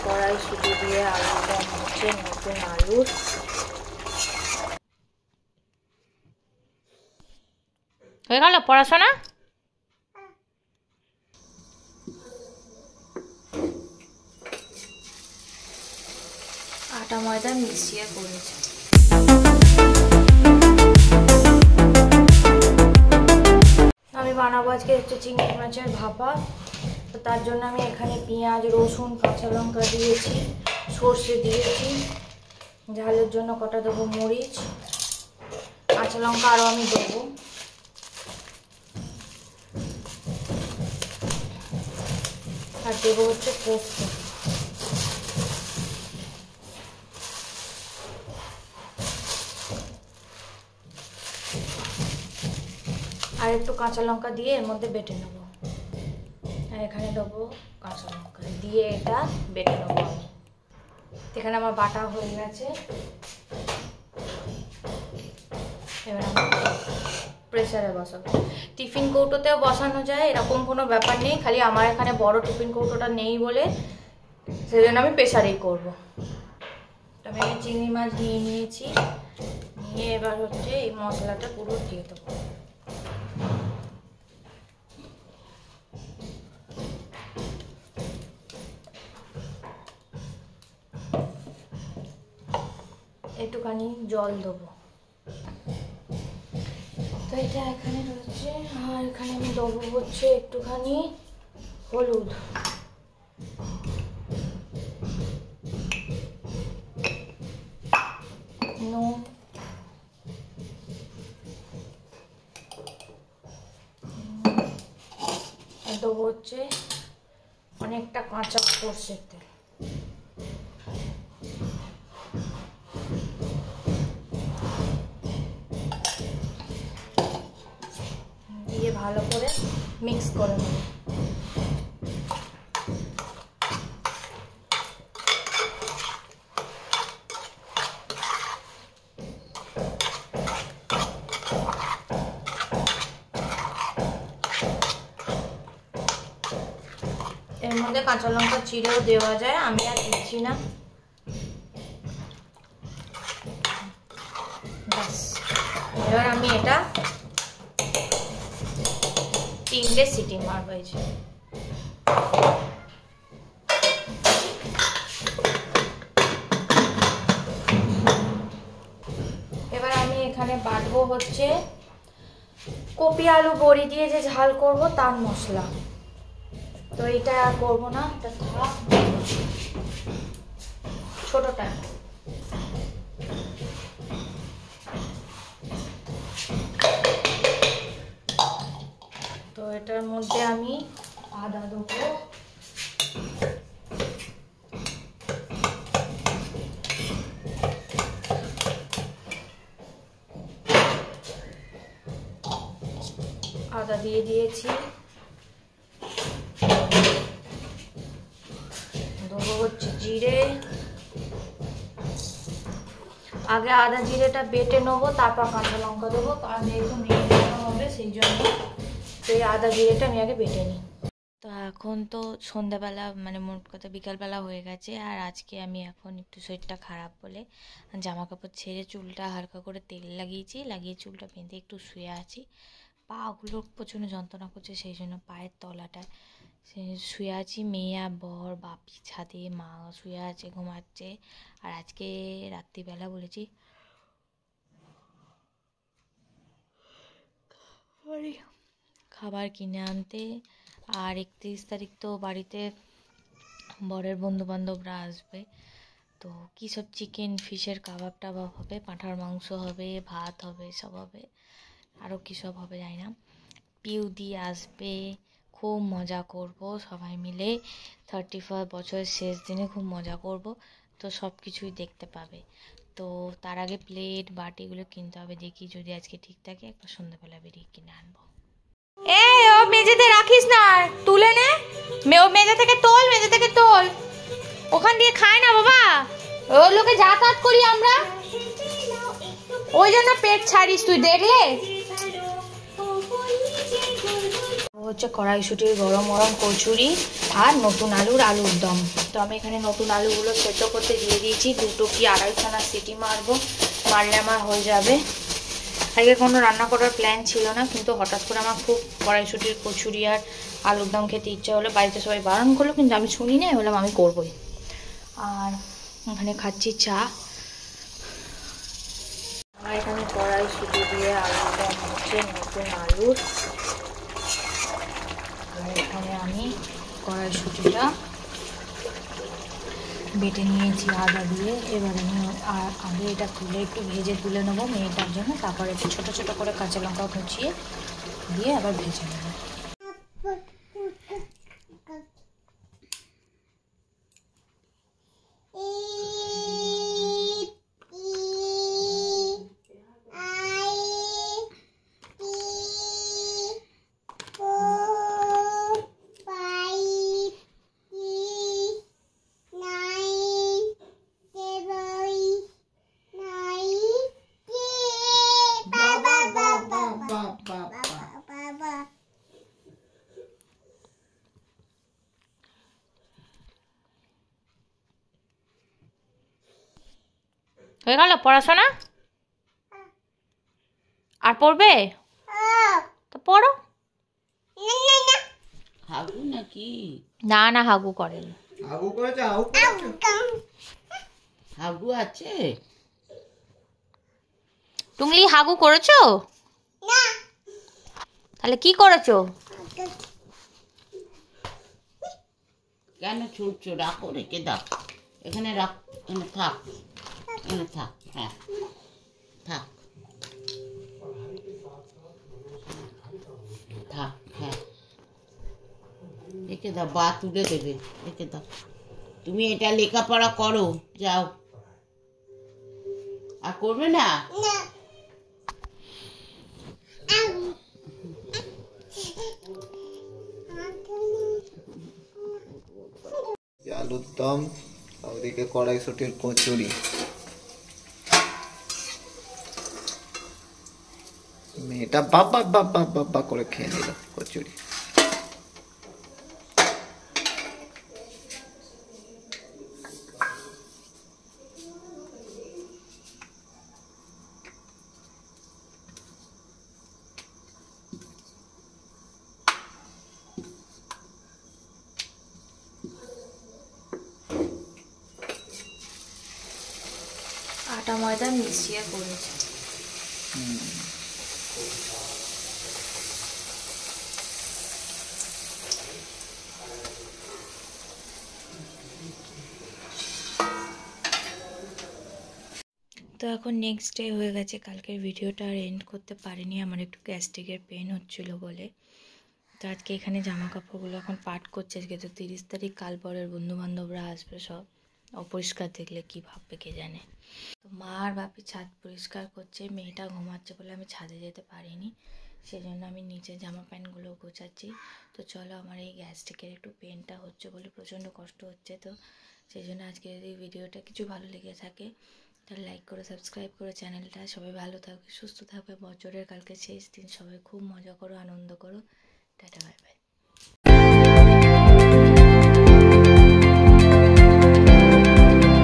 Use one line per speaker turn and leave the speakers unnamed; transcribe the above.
কড়াইশুঁটি দিয়ে আলুর দম হচ্ছে, নতুন আলুর। হয়ে গেল পড়াশোনা? আটা ময়দা মিশিয়ে করেছি। আমি বানাবো আজকে হচ্ছে চিংড়ি মাছের ভাপা। তো তার জন্য আমি এখানে পেঁয়াজ, রসুন, কাঁচা লঙ্কা দিয়েছি, সর্ষে দিয়েছি, ঝালের জন্য কটা দেবো মরিচ, কাঁচা লঙ্কা আরও আমি দেবো। আর দেবো হচ্ছে পোস্ত। আর একটু কাঁচা লঙ্কা দিয়ে এর মধ্যে বেটে নেবো। আর এখানে দেবো কাঁচা লঙ্কা দিয়ে এটা বেটে নেবো আমি। এখানে আমার বাটা হয়ে গেছে। এবার আমি প্রেসারে বসাবো। টিফিন কৌটোতেও বসানো যায়, এরকম কোনো ব্যাপার নেই। খালি আমার এখানে বড় টিফিন কৌটোটা নেই বলে সেজন্য আমি প্রেসারেই করবো। তবে আমি চিংড়ি মাছ নিয়ে নিয়েছি, নিয়ে এবার হচ্ছে এই মশলাটা পুরো দিয়ে দেবো। একটুখানি জল দেবো। তো এটা এখানে রয়েছে। আর এখানে আমি দেবো হচ্ছে একটুখানি হলুদ, নুন, আর দেবো হচ্ছে অনেকটা কাঁচা সরষের তেল। দিয়ে ভালো করে মিক্স করে নেব। এর মধ্যে কাঁচা লঙ্কা চিড়েও দেওয়া যায়, আমি আর দিচ্ছি না। ব্যাস, এবার আমি এটা 3টে সিটি মারবো। এবার আমি এখানে বাটবো হচ্ছে কপি আলু বড়ি দিয়ে যে ঝাল করব তার মশলা। তো এটা আর করবো না, এটা থাক ছোটটা। তো এটার মধ্যে আমি আদা দেবো, আদা দিয়ে দিয়েছি। দেবো হচ্ছে জিরে। আগে আদা জিরেটা বেটে নেবো, তারপর কাঁচা লঙ্কা দেবো, কারণ যেহেতু মেয়ে হবে সেই জন্য। তো এই আদা জিরেটা আমি আগে বেটে নিই। তো এখন তো সন্ধ্যাবেলা, মানে মোট কথা বিকালবেলা হয়ে গেছে। আর আজকে আমি এখন একটু শরীরটা খারাপ বলে জামা কাপড় ছেড়ে চুলটা হালকা করে তেল লাগিয়েছি, লাগিয়ে চুলটা বেঁধে একটু শুয়ে আছি। পাগুলো প্রচণ্ড যন্ত্রণা করছে, সেই জন্য পায়ের তলাটায় শুয়ে আছি। মেয়ে আর বর, বাপি ছাদে, মা শুয়ে আছে, ঘুমাচ্ছে। আর আজকে রাত্রিবেলা বলেছি খাবার কিনে আনতে। আর 31 তারিখ তো বাড়িতে বরের বন্ধুবান্ধবরা আসবে। তো কী সব চিকেন ফিশের কাবাব টাবাব হবে, পাঁঠার মাংস হবে, ভাত হবে, সব হবে। আরও কী সব হবে জানি না। পিউদি আসবে, খুব মজা করব সবাই মিলে। 31 বছরের শেষ দিনে খুব মজা করব। তো সব কিছুই দেখতে পাবে। তো তার আগে প্লেট বাটিগুলো কিনতে হবে। দেখি যদি আজকে ঠিক থাকে একবার সন্ধ্যাবেলা বেরিয়ে কিনে আনবো। এই ও মেঝেতে রাখিস না, তুলে নে। ও মেঝে থেকে তোল, মেঝে থেকে তোল। ওখান দিয়ে খায় না বাবা, ও লোকে যাতায়াত করি আমরা, ওই জন্য পেট ছাড়িস তুই, দেখলে হচ্ছে কড়াইশুঁটির গরম গরম কচুরি আর নতুন আলুর দম। তো আমি এখানে নতুন আলুগুলো সেদ্ধ করতে দিয়ে দিয়েছি, 2 কি 2.5 সিটি মারবো, মারলে আমার হয়ে যাবে। আগে কোনো রান্না করার প্ল্যান ছিল না, কিন্তু হঠাৎ করে আমার খুব কড়াইশুঁটির কচুরি আর আলুর দম খেতে ইচ্ছা হলো। বাড়িতে সবাই বারণ করলো, কিন্তু আমি শুনি না, বললাম আমি করবোই। আর এখানে খাচ্ছি চা। আমার এখানে কড়াইশুঁটি দিয়ে আলুর দম হচ্ছে, নতুন আলুর। আর এখানে আমি কড়াইশুঁটিটা বেটে নিয়েছি আদা দিয়ে। এবারে আগে এটা তুলে একটু ভেজে তুলে নেবো মেয়েটার জন্য, তারপরে একটু ছোটো ছোটো করে কাঁচা লঙ্কা কুচিয়ে দিয়ে আবার ভেজে নেবো। হয়ে গেল পড়াশোনা? আর পড়বে? তো পড়ো।
হাগু নাকি?
না না, হাগু করেনি।
হাগু করেছে? হাগু আছে?
টুংলি হাগু করেছো? তাহলে কি করেছো?
কেন ছুটছো? রাখো, রেখে দাও, এখানে রাখ, এখানে থাক, এখানে থাক, হ্যাঁ থাক থাক, হ্যাঁ রেখে দাও, বা তুলে দেবে, রেখে দাও। তুমি এটা লেখাপড়া করো, যাও। আর করবে না?
আলুর দম, ওদিকে কড়াইশুঁটির কচুরি। মেয়েটা বাবা বাবা বাবা করে খেয়ে নিল কচুরি।
আটা ময়দা মিশিয়ে করেছি। তো এখন নেক্সট ডে হয়ে গেছে, কালকের ভিডিওটা আর এন্ড করতে পারিনি, আমার একটু গ্যাস্ট্রিকের পেন হচ্ছিলো বলে। তো আজকে এখানে জামা কাপড়গুলো এখন পাট করছে। আজকে তো 30 তারিখ, কাল পরের বন্ধুবান্ধবরা আসবে, সব অপরিষ্কার দেখলে কী ভাববে কে জানে। তো মা আর বাপি ছাদ পরিষ্কার করছে, মেয়েটা ঘুমাচ্ছে বলে আমি ছাদে যেতে পারিনি, সেজন্য আমি নিচে জামা প্যান্টগুলো গোছাচ্ছি। তো চলো, আমার এই গ্যাস্ট্রিকের একটু পেনটা হচ্ছে বলে প্রচণ্ড কষ্ট হচ্ছে, তো সেই জন্য আজকে যদি ভিডিওটা কিছু ভালো লেগে থাকে তাহলে লাইক করো, সাবস্ক্রাইব করো চ্যানেলটা। সবাই ভালো থাকবে, সুস্থ থাকবে, বছরের কালকে শেষ দিন, সবাই খুব মজা করো, আনন্দ করো। Tata, bye bye.